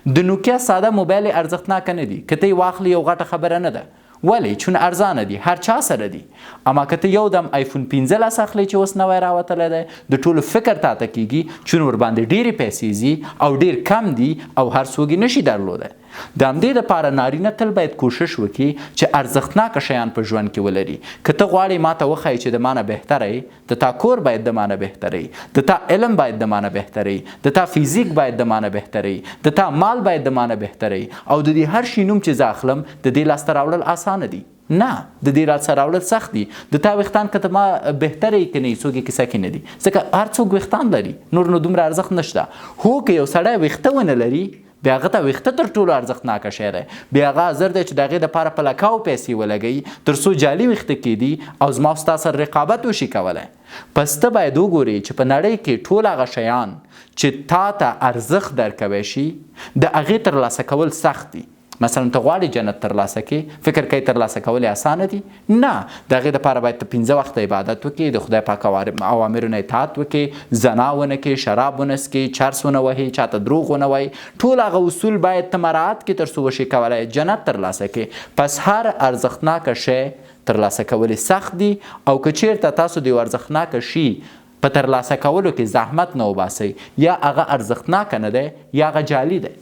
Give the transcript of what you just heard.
د نوکیا ساده موبایل ارزښتناکه نه دي، که ته یې واخلې یو غټه خبره نه ده. ولې؟ چون ارزانه دي، هر چا سره دي. اما که ته یو دم آیفون 15 اخلي چې اوس نوی راوتلی دی، د ټولو فکر تاته کیږي چون ورباندې ډېرې پیسې ځي او ډېر کم دي او هر څوک یې نشي درلودی. د همدې دپاره نارینه تل باید کوشش وکړي چې ارزښتناکه شیان په ژوند کې ولري. که ته غواړې ما ته وښایې چې د ما نه بهتره یې، د تا کور باید د ما نه بهتره یي، د تا علم باید د ما نه بهتره یي، د تا فیزیک باید د ما نه بهتره یي، د تا مال باید د ما نه بهتره یي، او د دې هر شي نوم چې زه اخلم د دې لاسته راوړل اسانه دي. نه، د دې لاسته راوړل سخت دي. د تا ویښتان که ته ما بهتره یي که نه یي، څوک یې کیسه کې نه دي، ځکه هر څوک ویښتان لري، نور نو دومره ارزښت نشته. هو که یو سړی ویښته ونه لري، بیا هغه ته ویښته تر ټولو ارزښتناکه شی دی. بیا هغه حاضر دی چې د هغې دپاره په لکاو پیسې ولګوي تر څو جعلي ویښته کېدي او زما او ستا سره رقابت وشي کولی. پس ته باید وګورې چې په نړۍ کې ټول هغه شیان چې تا ته ارزښت درکوی شي د هغې ترلاسه کول سخت دي. مثلا ته غواړې جنت ترلاسه کړې، فکر کوې ترلاسه کول یې اسانه دي؟ نه، د هغې دپاره باید ته 15 وخته عبادت وکړې، د خدای پاک اوامرو نه اطاعت وکړې، زنا ونه کړې، شراب ونه څښې، چرس ونه وهې، چاته دروغ ونه وایې. ټول هغه اصول باید ته مراعات کړې تر څو وشي کولی جنت ترلاسه کړې. پس هر ارزښتناکه شی ترلاسه کول سخت دي، او که چیرته تاسو د یو ارزښتناکه شي په ترلاسه کولو کې زحمت نه وباسئ، یا هغه ارزښتناکه نه دی یا هغه جعلي دی.